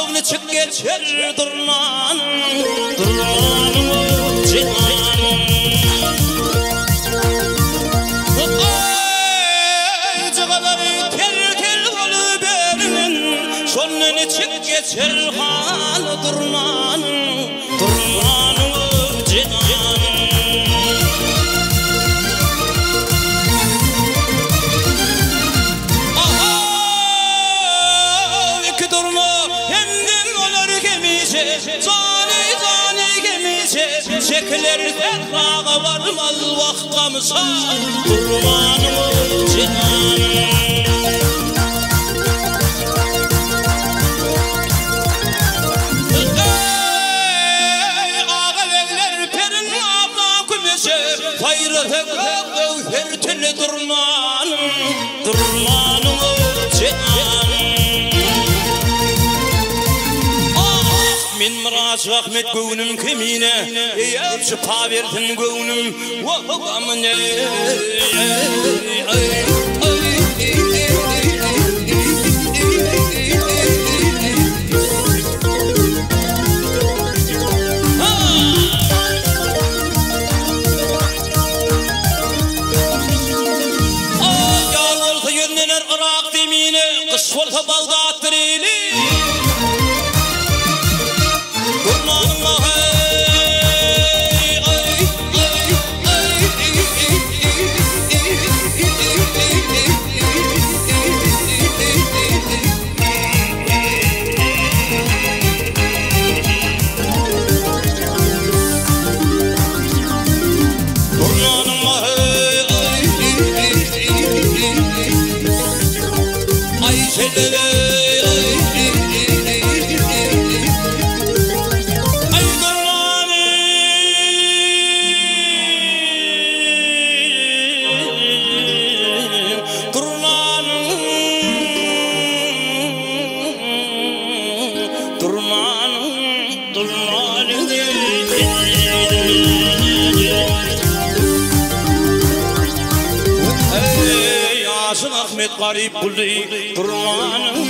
Yolunu çık geçer durman cinan Cıgaları tel tel olup verinin Şonunu çık geçer hal durman cinan Zani gemice Şeklerden dağa varmaz vaktamıza Kurbanım cinan Ağabeller perin abla kümese Hayret her türlü durmanım cinan Min mıraç rahmet gönlüm kemine Yapşı pa verdin gönlüm Vahvamine Yar olsa yönlenir Irak demine Kış olsa Bağdat dirili Ahmet garip buldu durmanım